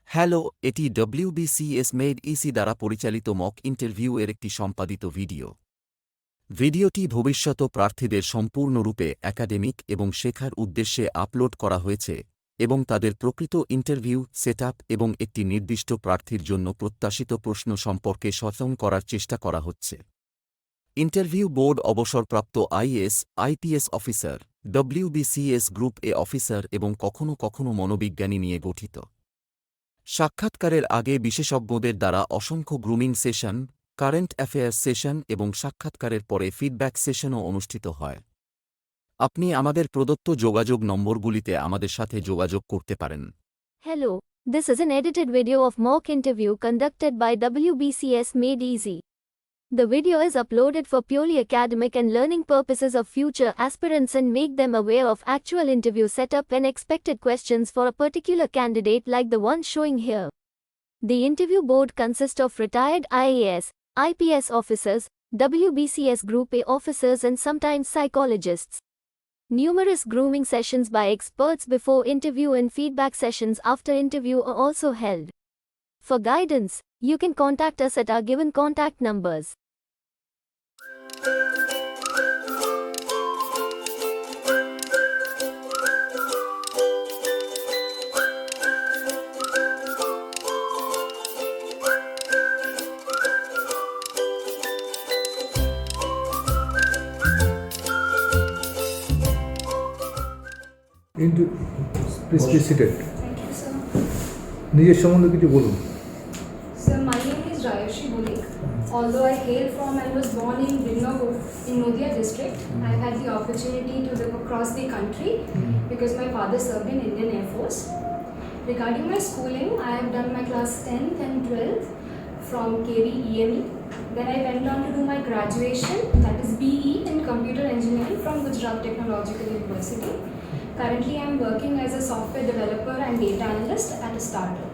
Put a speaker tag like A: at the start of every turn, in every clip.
A: Hello, এটি WBCS MADE দ্বারা পরিচালিত মক ইন্টারভিউ এর একটি সম্পাদিত ভিডিও। ভিডিওটি ভবিষ্যৎ প্রার্থীদের সম্পূর্ণরূপে একাডেমিক এবং শেখার উদ্দেশ্যে আপলোড করা হয়েছে এবং তাদের প্রকৃত ইন্টারভিউ সেটআপ এবং একটি নির্দিষ্ট প্রার্থীর জন্য প্রত্যাশিত প্রশ্ন সম্পর্কে সচেতন করার চেষ্টা করা হচ্ছে। ইন্টারভিউ বোর্ড অবসরপ্রাপ্ত IAS, IPS officer, WBCS group এ অফিসার এবং কখনও কখনও মনোবিজ্ঞানী নিয়ে গঠিত। সাক্ষাৎকারের আগে বিশেষজ্ঞদের দ্বারা অসংখ্য grooming session, current affairs session এবং সাক্ষাৎকারের পরে ফিডব্যাক সেশনও অনুষ্ঠিত হয়। আপনি আমাদের প্রদত্ত যোগাযোগ নম্বরগুলিতে আমাদের সাথে যোগাযোগ করতে পারেন।
B: Hello, this is an edited video of mock interview conducted by WBCS MADEEASY. The video is uploaded for purely academic and learning purposes of future aspirants and make them aware of actual interview setup and expected questions for a particular candidate like the one showing here. The interview board consists of retired IAS, IPS officers, WBCS Group A officers and sometimes psychologists. Numerous grooming sessions by experts before interview and feedback sessions after interview are also held. For guidance, you can contact us at our given contact numbers.
C: Please be seated.
D: Thank you, sir.
C: নিজের সম্বন্ধে কিছু বলুন।
D: Sir, my name is Rayashi Banik. Although I hail from and was born in Nadia district, I have had the opportunity to live across the country because my father served in Indian Air Force. Regarding my schooling, I have done my class 10th and 12th from KB EME. Then I went on to do my graduation, that is BE in Computer Engineering from Gujrat Technological University. Currently, I am working as a software developer and data analyst at a startup.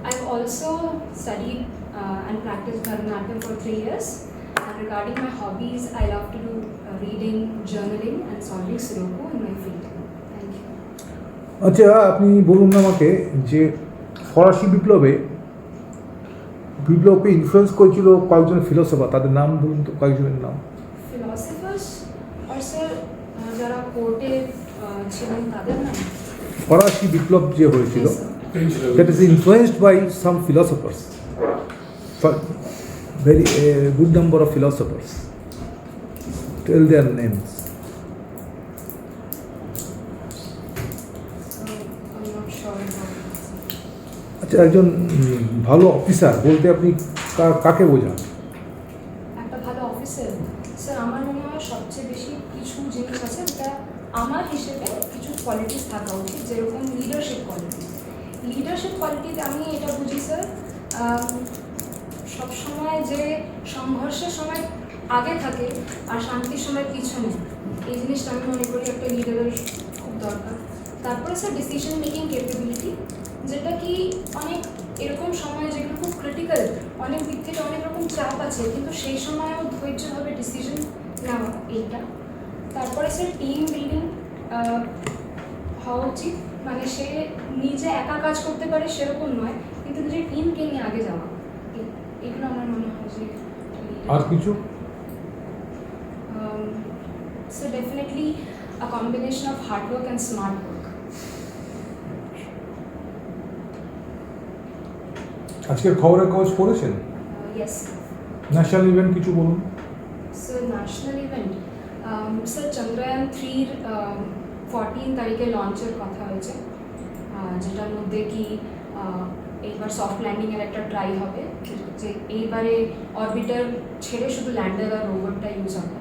D: I've also studied and practiced Bharatanatyam for 3 years. And regarding my hobbies, I love to do reading, journaling and solving Sudoku in my free time. Thank you.
C: আচ্ছা, আপনি বলুন আমাকে যে ফরাসি বিপ্লবকে influence করেছিল কয়েকজন philosopher, তাদের নাম বলুন তো, কয়েকজনের নাম।
D: Philosophers or sir, যারা কোর্টে ছিলেন তাদের নাম?
C: ফরাসি বিপ্লব যে হয়েছিল, that is influenced by some philosophers, very good number of philosophers. Tell their names.
D: I'm not sure about
C: আচ্ছা, একজন ভালো অফিসার বলতে আপনি কাকে বোঝান?
D: একটা ভালো অফিসার স্যার, আমার মনে হয় সবচেয়ে বেশি কিছু জিনিস আছে যেটা আমার হিসেবে কিছু কোয়ালিটিস থাকা উচিত, যেরকম লিডারশিপ কোয়ালিটিতে আমি এটা বুঝি স্যার, সবসময় যে সংঘর্ষের সময় আগে থাকে আর শান্তির সময় পিছনে, এই জিনিসটা আমি মনে করি একটা লিডারের খুব দরকার। তারপরে স্যার ডিসিশন মেকিং ক্যাপাবিলিটি, যেটা কি অনেক এরকম সময় যেগুলো খুব ক্রিটিক্যাল, অনেক দিক থেকে অনেক রকম চাপ আছে, কিন্তু সেই সময়ও ধৈর্যভাবে ডিসিশন নেওয়া, এইটা। তারপরে স্যার টিম বিল্ডিং হওয়া উচিত, মানে সে নিজে একা কাজ করতে পারে সেরকম নয়, কিন্তু নিজের টিমকে নিয়ে আগে যাওয়া, এগুলো আমার মনে হয় যে।
C: আর কিছু?
D: So definitely a combination of hard work and smart work.
C: আজকের খবরের কাগজ পড়েছেন?
D: Yes.
C: ন্যাশনাল ইভেন্ট কিছু বলুন।
D: Sir, national event. Sir, Chandrayaan 3 14 তারিখে লঞ্চের কথা হয়েছে, যেটার মধ্যে কি এইবার সফট ল্যান্ডিংয়ের একটা ট্রাই হবে, যে এইবারে অরবিটার ছেড়ে শুধু ল্যান্ডার আর রোবটটা ইউজ হবে।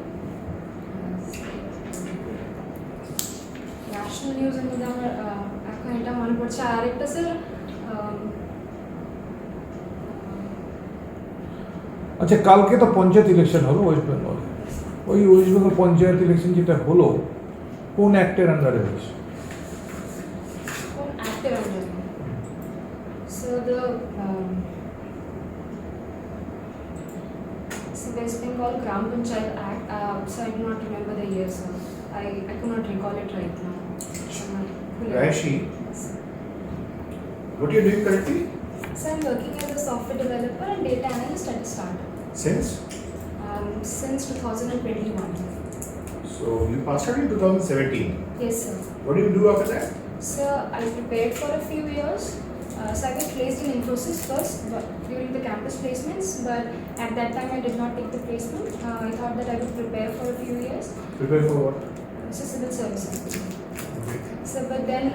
D: ন্যাশনাল নিউজের মধ্যে আমার এখন এটা মনে পড়ছে। আর একটা স্যার,
C: আচ্ছা, কালকে তো পঞ্চায়েত ইলেকশন হলো ওয়েস্ট বেঙ্গল, ওই ওয়েস্ট বেঙ্গল পঞ্চায়েত ইলেকশন যেটা হলো কোন অ্যাক্টের আন্ডারে হয়েছে?
D: কোন অ্যাক্টের আন্ডারে? Sir, the West Bengal Gram Panchayat Act. So I do not remember the year, sir. I could not recall it right now.
E: Rayashi, What are you doing currently?
D: So I'm working as a software developer and data analyst at a startup since 2021.
E: So you passed out in 2017.
D: Yes, sir.
E: What do you do after that?
D: So I prepared for a few years. So I was placed in Infosys first during the campus placements, but at that time I did not take the placement. I thought that I would prepare for a few years.
E: Prepare for what?
D: So civil service.
E: Okay.
D: So but then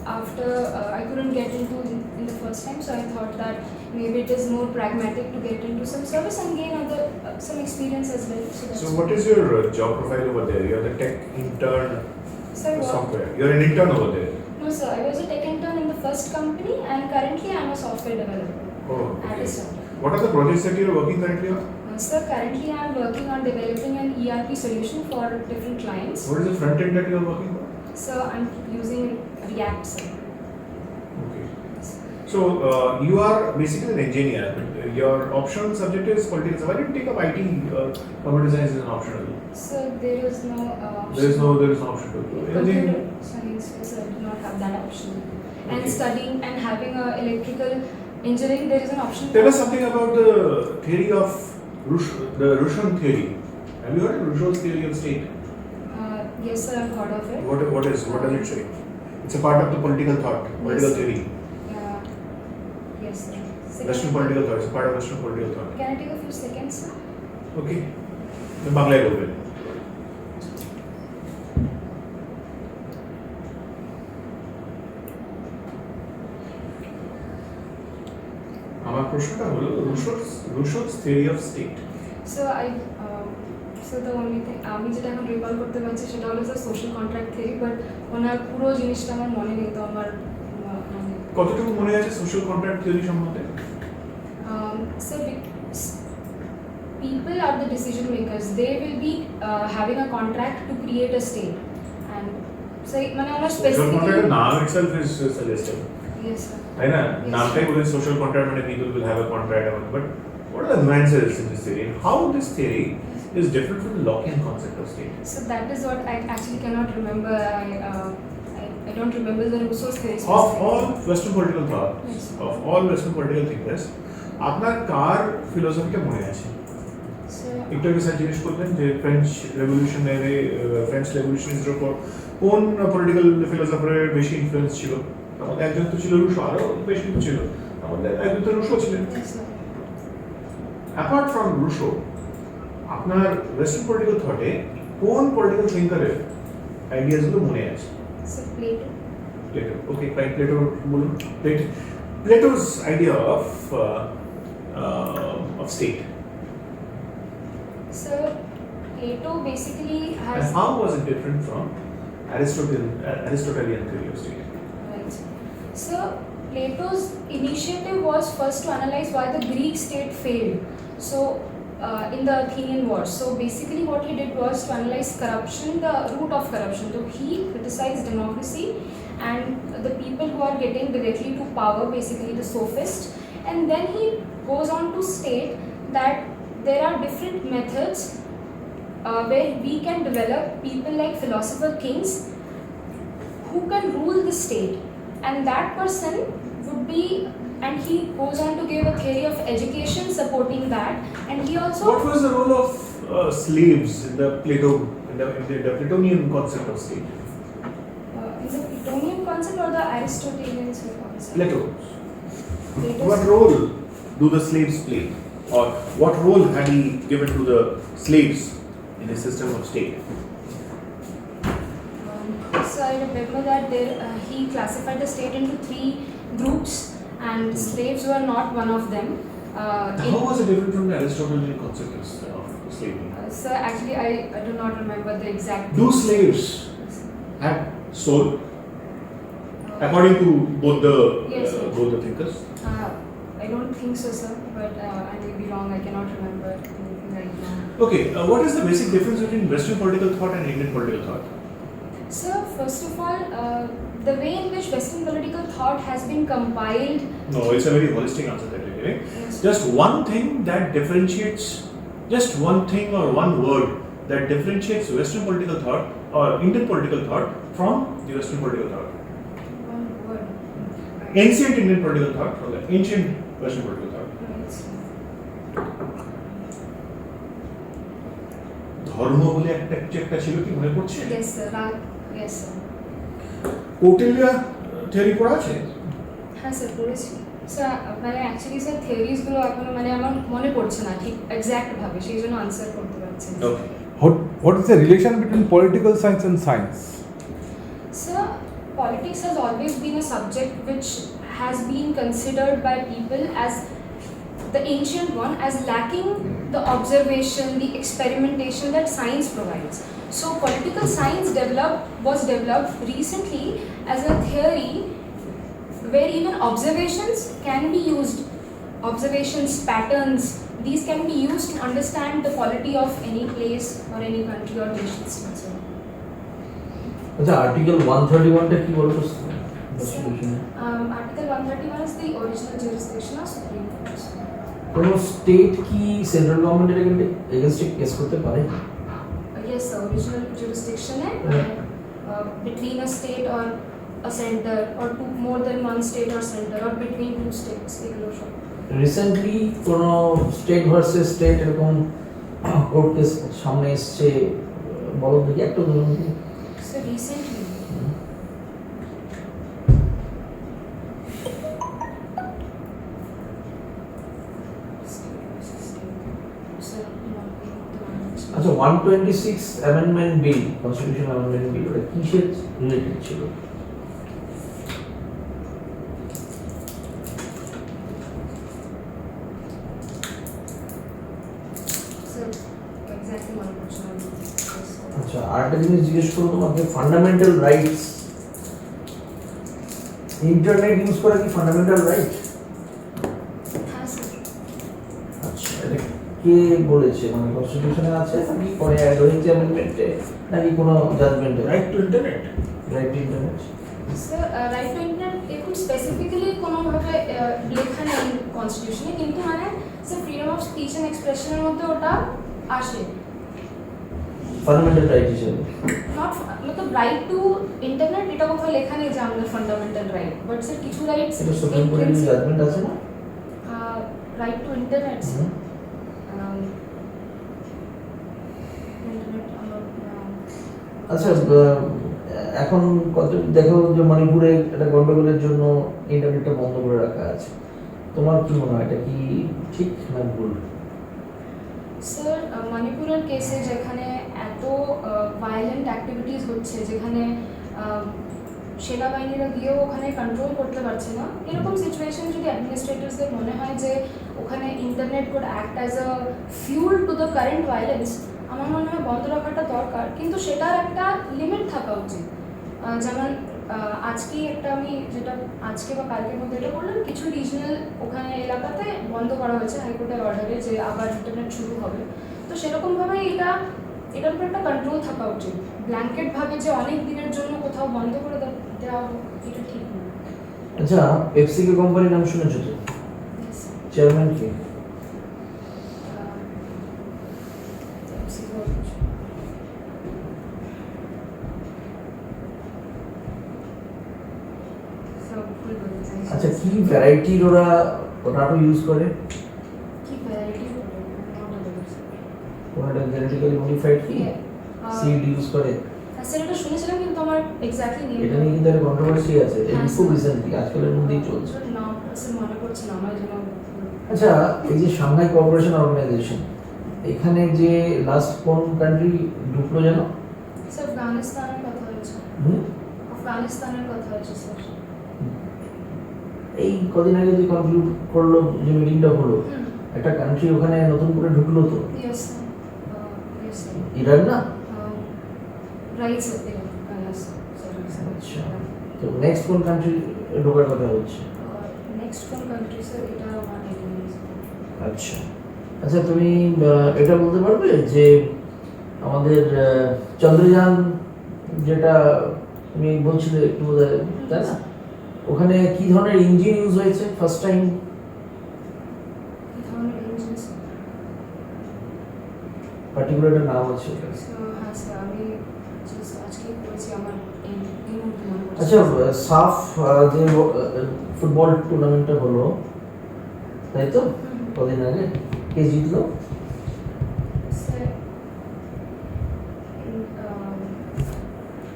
D: after I couldn't get into in the first time, so I thought that maybe it is more pragmatic to get into some service and gain other some experience as well. So, that's
E: So what is your job profile over there? You're the tech intern
D: Sir, what?
E: software. You're an intern over there.
D: No, sir. I was a tech intern in the first company, and currently I am a software developer
E: Oh,
D: at
E: okay.
D: a startup.
E: What are the projects that you're working currently on?
D: Sir, currently I am working on developing an ERP solution for different clients.
E: What is the front end that you're working on?
D: So I'm using React, sir.
E: Okay. So you are basically an engineer. Your optional subject is political science. Why didn't you take up IT? Computer science is an optional.
D: So there is no option.
E: There is no option to do anything.
D: Computer science, sir, do not have that option. And
E: Okay.
D: studying and having a electrical engineering, there is an option.
E: Tell us something about the theory of the Rousseau theory. Have you heard of Rousseau's theory of state?
D: Yes, sir, I've heard of it.
E: What does it say? It's a part of the political thought, political
D: Yes.
E: theory.
D: Yes, sir. Second-
E: Western political thought. It's a part of Western political thought.
D: Can I take a few seconds, sir?
E: Okay. मैं बांग्लाয় বলবেন। আমার প্রশ্নটা হলো Rousseau's theory of state.
D: So the only thing আমি যেটা এখন recall করতে পারছি সেটা হলো sir social contract theory, but ওনার পুরো জিনিসটা আমার মনে নেই, তো আমার মানে
E: কতটুকু মনে আছে সোশ্যাল কন্ট্রাক্ট থিওরি সম্বন্ধে?
D: so people are the decision makers. They will be having a contract to create a state, and so মানে আমার
E: সোশ্যাল
D: স্পেসিফিক
E: কন্ট্রাক্ট নাম itself is suggestive.
D: yes sir.
E: তাই না? নামটাই বলে সোশ্যাল কন্ট্রাক্ট মানে people will have a contract. But what are the nuances in this theory? How this theory is different from the Lockean concept of state?
D: So that is what I actually cannot remember. I don't remember the Rousseau's theory.
E: Of all Western political thought,
D: Yes.
E: of all Western political thinkers, আপনার কার ফিলোসফিটা মনে আছে?
D: So
E: একটু আগে sir জিজ্ঞেস করলেন যে French রেভলিউশনের উপর কোন পলিটিক্যাল ফিলোসফারের বেশি ইনফ্লুয়েন্স ছিল? আমাদের একজন তো ছিল রুশো, আরো বেশ কিছু ছিল। আমাদের একজন তো রুশো ছিলেন।
D: yes sir.
E: Apart from Rousseau, আপনার ওয়েস্টার্ন পলিটিক্যাল থটে কোন পলিটিক্যাল থিঙ্কারের আইডিয়াসগুলো মনে আছে?
D: So Plato.
E: Plato. Okay, fine. Plato বলুন। Plato's idea of state.
D: So Plato basically
E: And
D: has
E: how was it different from Aristotelian theory of state?
D: right. So Plato's initiative was first to analyze why the Greek state failed. So in the Athenian Wars. So basically what he did was to analyze corruption, the root of corruption. So he criticized democracy and the people who are getting directly to power, basically the sophists. And then he goes on to state that there are different methods where we can develop people like philosopher kings who can rule the state. And that person would be, and he goes on to give a theory of education supporting that, and he also
E: What was the role of slaves in the Platonian concept of state?
D: in the Platonian concept or the Aristotelian concept?
E: Plato.
D: Plato's-
E: What role do the slaves play, or what role had he given to the slaves in the system of state?
D: So I remember that there he classified the state into 3 groups, and slaves were not one of them.
E: How was it different from the Aristotelian concept of slavery?
D: So actually I do not remember the exact.
E: Do slaves have soul, according to both the
D: Yes, sir.
E: both the thinkers?
D: I don't think so, sir, but I may be wrong. I cannot remember anything right now.
E: Okay, what is the basic difference between Western political thought and Indian political thought?
D: So first of all, the way in which Western political thought has been compiled.
E: No, it's a very holistic answer that you're giving.
D: Yes.
E: Just one thing that differentiates, just one thing or one word that differentiates Western political thought or Indian political thought from the Western political thought.
D: One word.
E: Ancient Indian political thought, okay. Ancient Persian political thought.
D: Right, sir.
E: ধর্ম বলে একটা কিছু একটা ছিল কি মনে পড়ছে?
D: Yes, sir. Yes, sir.
E: Kautilya theory পড়া আছে?
D: হ্যাঁ স্যার পড়েছি স্যার মানে অ্যাকচুয়ালি স্যার থিওরিজগুলো এখনো মানে আমার মনে পড়ছে না ঠিক এক্স্যাক্ট ভাবে সেই জন্য আনসার করতে পারছি না
E: ওকে
C: What is the relation between political science and science?
D: Sir, politics has always been a subject which has been considered by people as the ancient one, as lacking the observation, the experimentation that science provides. So political science was developed recently as a theory where even observations can be used, observations, patterns, these can be used to understand the polity of any place or any country or nation state.
F: আচ্ছা article 131 টা কি বলতো কনস্টিটিউশনে?
D: Article 131 is the original jurisdiction of Supreme Court.
F: কোন state কি central গভর্নমেন্টের এগেইনস্টে case করতে পারে?
D: Yes, the original jurisdiction है between a state or a center or two, more than one state or center or between two states এগুলো সব
F: recently কোন state versus state এরকম কোর্ট কেস সামনে এসেছে বলো দেখি একটা উদাহরণ দিই।
D: So recently
F: আচ্ছা 126 amendment bill constitution amendment bill ওটা কিসের রিলেটেড ছিল?
D: exactly one question.
F: আচ্ছা আরেকটা জিনিস জিজ্ঞেস করবো তোমাকে, ফান্ডামেন্টাল রাইটস, ইন্টারনেট ইউজ করা কি ফান্ডামেন্টাল রাইট?
D: হ্যাঁ স্যার
F: আচ্ছা এটা কে বলেছে, মানে কনস্টিটিউশনে আছে নাকি পরে অ্যাড হয়েছে অ্যামেন্ডমেন্টে নাকি কোনো জাজমেন্টে?
E: Right to internet,
F: right to internet.
D: Sir right to internet এখন স্পেসিফিক্যালি কোনোভাবে লেখা নেই কনস্টিটিউশনে, কিন্তু মানে sir freedom of speech and এক্সপ্রেশনের মধ্যে ওটা আসে
F: ফান্ডামেন্টাল রাইট হিসেবে।
D: নট মতলব রাইট টু ইন্টারনেট এটা কোথাও লেখা নেই যে আমাদের ফান্ডামেন্টাল রাইট, বাট স্যার কিছু রাইটস
F: এটা সুপ্রিম কোর্টের জাজমেন্ট আছে না?
D: রাইট টু ইন্টারনেট
F: আচ্ছা এখন কত দেখো যে মণিপুরে একটা গন্ডগোলের জন্য ইন্টারনেটটা বন্ধ করে রাখা আছে, তোমার কি মনে হয় এটা কি ঠিক না ভুল?
D: স্যার মণিপুরের কেসে যেখানে এত ভায়োলেন্ট অ্যাক্টিভিটিস হচ্ছে, যেখানে সেনাবাহিনীরা গিয়েও ওখানে কন্ট্রোল করতে পারছে না, এরকম সিচুয়েশন যদি অ্যাডমিনিস্ট্রেটরসদের মনে হয় যে ওখানে internet code act as a fuel to the current violence, আমার মনে হয় বন্ধ রাখাটা দরকার, কিন্তু সেটার একটা লিমিট থাকা উচিত। যেমন আজকে একটা আমি যেটা আজকে বা কালকের মধ্যে এটা বললাম, কিছু রিজনাল ওখানে এলাকাতে বন্ধ করা হয়েছে হাইকোর্টের অর্ডারে যে আবার ইন্টারনেট শুরু হবে, তো সেরকমভাবে এটার উপর একটা কন্ট্রোল থাকা উচিত। ব্ল্যাঙ্কেটভাবে যে অনেক দিনের জন্য কোথাও বন্ধ করে দেওয়া এটা ঠিক না।
F: আচ্ছা পেপসিকো কোম্পানির নাম শুনেছো তো? চেয়ারম্যান কে? আচ্ছা কি ভ্যারাইটির ওরা পটাটো ইউজ করে?
D: কি ভ্যারাইটি
F: ওটা জেনেটিক্যালি মডিফাইড কি সিড ইউজ করে?
D: স্যার এটা শুনেছিলাম কিন্তু আমার এক্স্যাক্টলি নেই,
F: এটা নিয়ে কিন্তু একটা কন্ট্রোভার্সি আছে, এই খুব রিসেন্টলি আজকালের মধ্যেই চলছে।
D: না স্যার মনে পড়ছে না আমার জন্য।
F: আচ্ছা এই যে সাংহাই কোঅপারেশন অর্গানাইজেশন, এখানে যে লাস্ট কোন কান্ট্রি ঢুকলো জানো?
D: স্যার আফগানিস্তানের কথা হয়েছে। আফগানিস্তানের কথা হয়েছে স্যার।
F: এই কদিন আগে যে কনক্লুড করলো যে মিটিংটা হলো, একটা কান্ট্রি ওখানে নতুন করে ঢুকলো তো?
D: Yes sir.
F: ইরান না?
D: Right sir.
F: আচ্ছা তো নেক্সট কোন কান্ট্রি ঢোকার কথা হচ্ছে?
D: নেক্সট কোন কান্ট্রি স্যার এটা আমার আইডিয়া নেই।
F: আচ্ছা আচ্ছা তুমি এটা বলতে পারবে যে আমাদের চন্দ্রযান যেটা তুমি বলছিলে একটু তাই না, ওখানে কি ধরনের ইঞ্জিন ইউজ হয়েছে ফার্স্ট টাইম?
D: কি ধরনের ইঞ্জিন?
F: পার্টিকুলার একটা নাম আছে?
D: হ্যাঁ স্যার আমি আজকে পড়েছি, আমার এই মুহূর্তে মনে পড়ছে
F: আচ্ছা সাফ যে ফুটবল টুর্নামেন্টটা হলো তাই তো কদিন আগে কে জিতলো?
D: Sir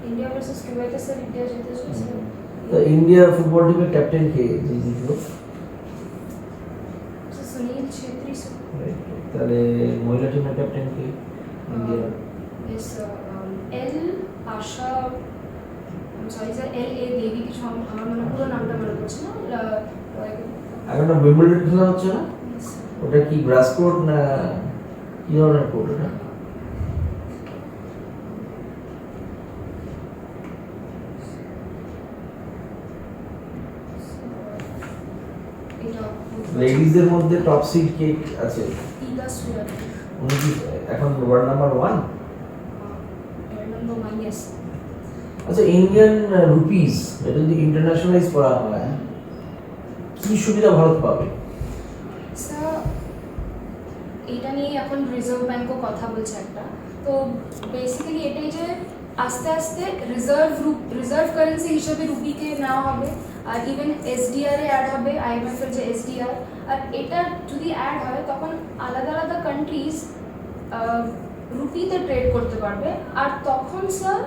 D: India versus Kuwait sir India জিতেছে স্যার
F: তো ইন্ডিয়া ফুটবল টিমের ক্যাপ্টেন কে যে জিতলো?
D: সুনীল ছেত্রী স্যার
F: তাহলে মহিলা টিমের ক্যাপ্টেন কে ইন্ডিয়া?
D: ইয়েস এল আশা সরি স্যার এল এ দেবী কিছু আমার মনে পুরো নামটা মনে পড়ছে না
F: এখন না উইম্বলডন খেলা হচ্ছে না, ওটা কি গ্রাস কোর্ট না কি ধরনের কোর্ট ওটা?
D: এটা
F: লেডিজদের মধ্যে টপ সিড কে আছে?
D: ইদা সুরাট
F: উনি কি এখন ওয়ার্ল্ড নাম্বার 1?
D: নম্বর 1 ইয়েস
F: আচ্ছা ইন্ডিয়ান রুপিস এটা যদি ইন্টারন্যাশনালাইজ করা হয় কি সুবিধা ভারত পাবে?
D: স্যার এটা নিয়ে এখন রিজার্ভ ব্যাংকও কথা বলছে একটা, তো বেসিক্যালি এটাই যে আস্তে আস্তে রিজার্ভ কারেন্সি হিসেবে রুপিকে নেওয়া হবে, আর ইভেন এসডিআর এ অ্যাড হবে, আইএমএফ এর যে এসডিআর, আর এটা যদি অ্যাড হয় তখন আলাদা আলাদা কান্ট্রিজ রুপিতে ট্রেড করতে পারবে, আর তখন স্যার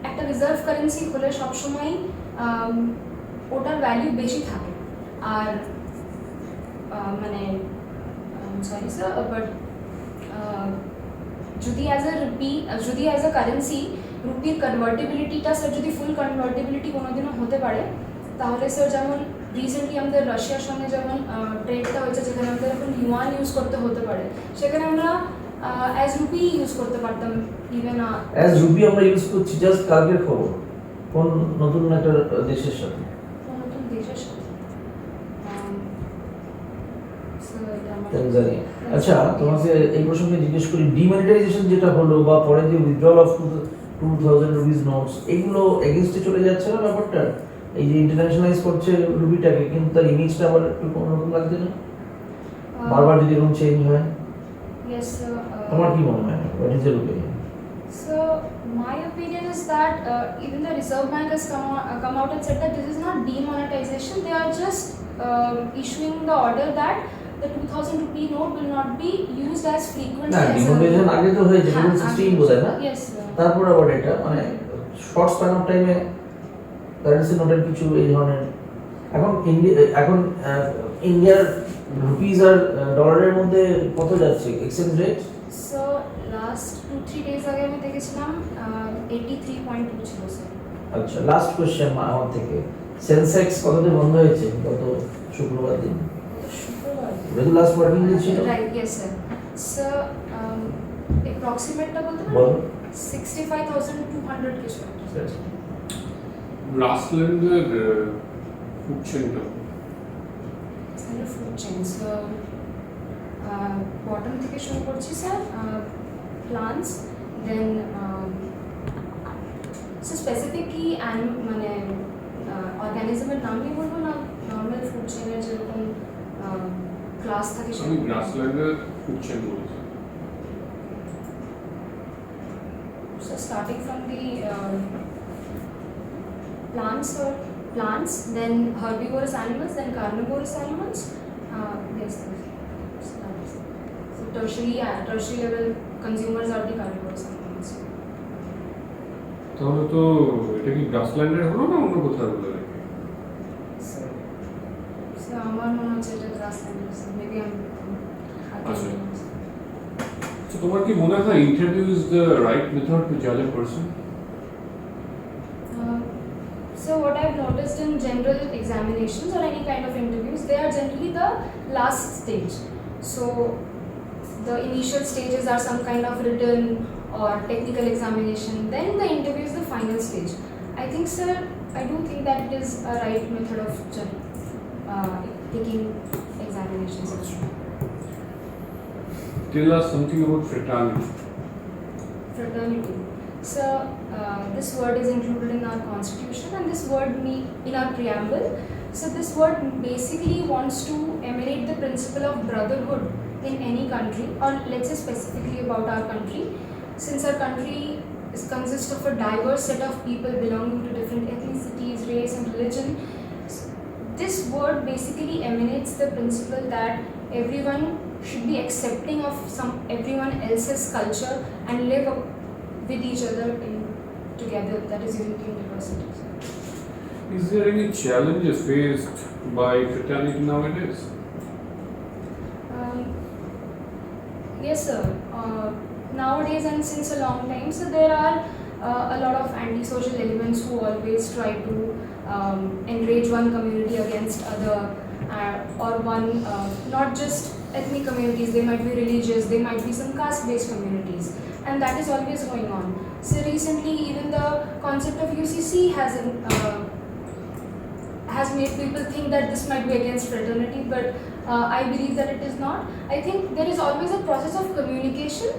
D: একটা রিজার্ভ কারেন্সি হলে সবসময় ওটার ভ্যালু বেশি থাকে। আর মানে সরি স্যার বাট যদি অ্যাজ আ কারেন্সি রুপির কনভার্টেবিলিটিটা স্যার যদি ফুল কনভার্টেবিলিটি কোনোদিনও হতে পারে, তাহলে স্যার যেমন রিসেন্টলি আমাদের রাশিয়ার সঙ্গে যেমন ট্রেডটা হয়েছে যেখানে আমাদের এখন ইউয়ান ইউজ করতে হতে পারে, সেখানে আমরা অ্যাজ রুপি ইউজ করতে পারতাম। ইভেন
F: অ্যাজ রুপি আমরা ইউজ করছি জাস্ট কালকের খবর কোন নতুন একটা দেশের সাথে,
D: নতুন দেশের সাথে
F: তানজানিয়া। আচ্ছা তোমাকে এই প্রসঙ্গে জিজ্ঞেস করি, ডিমনিটাইজেশন যেটা হলো বা পরে যে উইথড্রল অফ 2000 রুপিস নোটস, এগুলো এগেইনস্টে চলে যাচ্ছে না ব্যাপারটা? এই যে ইন্টারন্যাশনালাইজ করছে রুপিটাকে, কিন্তু তার ইমেজটা আবার একটু অন্যরকম লাগছে না বারবার যদি এরকম চেঞ্জ হয়?
D: Yes, sir.
F: তোমার কি মনে হয়, what is your opinion?
D: So my opinion is that even the Reserve Bank has come out and said that this is not demonetization. They are just issuing the order that the 2000 rupee note will not be used as frequently.
F: না demonetisation আগে তো হয়েছে 2016 বোধহয় না?
D: Yes, sir.
F: তারপর আবার এটা মানে শর্ট স্প্যান অফ টাইমে কারেন্সি নোটের কিছু এই ধরনের এখন ইন্ডিয়ার রুপিস আর ডলারের মধ্যে কত যাচ্ছে exchange rate?
D: So last 2-3 days আগে আমি দেখেছিলাম 83.2 ছিল স্যার।
F: আচ্ছা লাস্ট কোশ্চেন আমার থেকে, সেন্সেক্স কততে বন্ধ হয়েছে গত শুক্রবার দিন?
D: শুক্রবার
F: এটা লাস্ট ওয়ার্কিং ডে ছিল?
D: Right, yes sir. স্যার অ্যাপ্রক্সিমেটটা বলতে
F: বলো।
D: পারবেন? 65,200 কিছু একটা।
G: গ্রাসল্যান্ডের ফুড চেনটা
D: sir food chain sir bottom থেকে শুরু করছি স্যার, প্লান্টস, দেন স্যার স্পেসিফিক কি মানে অর্গানিজমের নামই বলবো না, নর্মাল ফুড চেইনের যেরকম ক্লাস থাকে
G: আমি
D: সেরকম?
G: গ্রাসল্যান্ডের ফুড চেন বলছি।
D: So starting from the plants, then herbivorous animals, then carnivorous animals. Yes, so tertiary level consumers are the carnivorous animals.
G: তাহলে তো এটা কি গ্রাসল্যান্ডের হলো না অন্য কোথাও হলো নাকি?
D: So আমার মনে হচ্ছে এটা grassland, maybe I'm
G: আচ্ছা। So তোমার কি মনে হয় interview is the right method to জাজ a person?
D: So what I've noticed in general examinations or any kind of interviews, they are generally the last stage. So the initial stages are some kind of written or technical examination, then the interview is the final stage. I think, sir, I do think that it is a right method of taking examinations.
G: Tell us something about fraternity.
D: Fraternity. So this word is included in our constitution, and this word in our preamble. So this word basically wants to emanate the principle of brotherhood in any country, or let's say specifically about our country. Since our country consists of a diverse set of people belonging to different ethnicities, race, and religion. This word basically emanates the principle that everyone should be accepting of everyone else's culture and live with each other together. That is unity and diversity.
G: Is there any challenges faced by fraternity nowadays?
D: Yes, sir. Nowadays and since a long time, so there are a lot of antisocial elements who always try to enrage one community against other, or one not just ethnic communities. They might be religious, they might be some caste-based communities, and that is always going on. So recently, even the concept of UCC has made people think that this might be against fraternity, but I believe that it is not. I think there is always a process of communication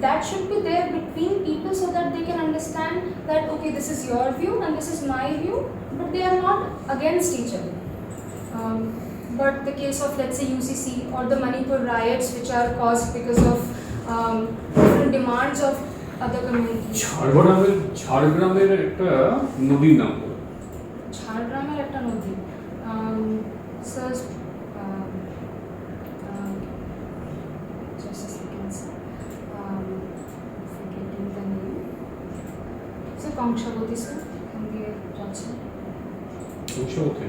D: that should be there between people so that they can understand that okay, this is your view and this is my view, but they are not against each other. But the case of, let's say, UCC or the Manipur riots, which are caused because of different demands of other communities.
G: ঝাড়গ্রামের একটা নদীর নাম বলো।
D: ঝাড়গ্রামের একটা নদী, sir, just a second, sir. Forgetting the name. Sir, Kongshaboti, sir. Can we touch it?
G: Kangsabati.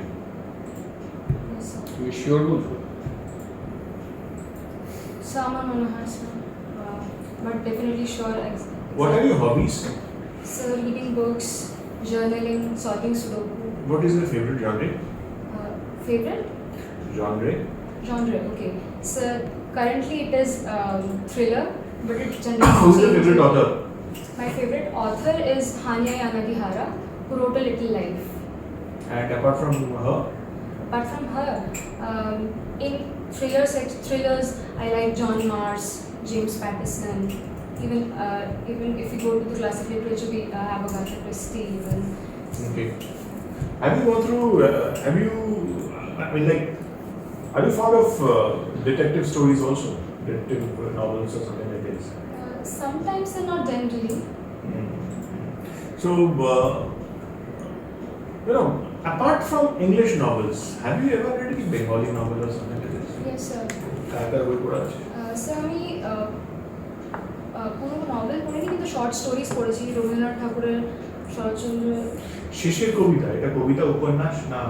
D: Yes, sir.
G: তুমি sure বলছো?
D: So, আমার মনে হয়, sir. But definitely sure.
E: What are your hobbies?
D: Sir, reading books, journaling, solving Sudoku.
E: What is your favorite genre?
D: Favorite?
E: Genre?
D: Genre, okay. So, currently it is thriller, but it generally
E: Who's your favorite
D: changes.
E: author?
D: My favorite author is Nadia, who wrote A Little Life.
E: And apart from her?
D: Apart from her, in thrillers, I like John Mars, James Patterson. Even if you go to the classic literature, we have Agatha Christie. Even.
E: Okay. Have you gone through? Are you fond of detective stories also? Detective novels or something like this?
D: Sometimes and not generally.
E: So, apart from English novels, have you ever read any Bengali novel or something like this?
D: Yes, sir.
E: কার বই পড়া আছে?
D: Sir, আমি পুরো novel পড়িনি, কিন্তু short stories পড়েছি রবীন্দ্রনাথ ঠাকুরের, শরৎচন্দ্র।
E: শেষের কবিতা, এটা কবিতা উপন্যাস না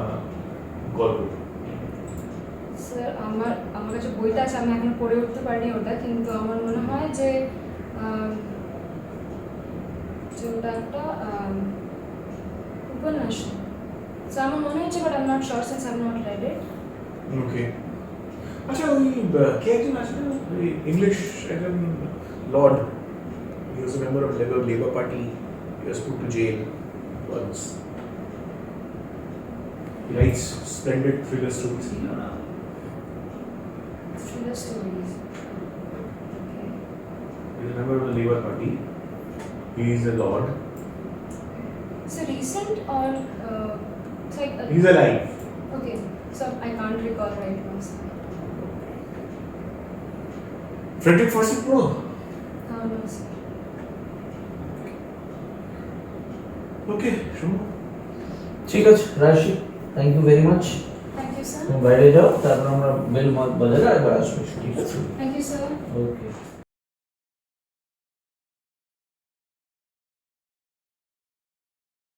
E: গল্প?
D: স্যার, আমার কাছে বইটা আছে, আমি এখনো পড়ে উঠতে পারিনি ওটা, কিন্তু আমার মনে হয় যে ওটা একটা উপন্যাস। So আমার মনে হচ্ছে, but I'm not sure since I've not read it.
E: Okay. আচ্ছা, ওই কে একজন আছে না, ওই ইংলিশ একজন Lord, he was a member of Labour Party, he was put to jail once. He writes splendid thriller stories.
D: Thriller stories. Okay.
E: He is a member of the Labour Party. He is a lord.
D: So recent or it's like
E: He's alive.
D: okay. So I can't recall right now.
E: Frederick Forsyth Pro.
D: No, sir.
E: Okay, Shumo.
F: ঠিক আছে Rashi, thank you very much.
D: Thank you, sir.
F: তুমি বাইরে যাও, তারপর আমরা bell বাজারে একবার আসবো, ঠিক আছে?
D: Thank you, sir.
F: ওকে।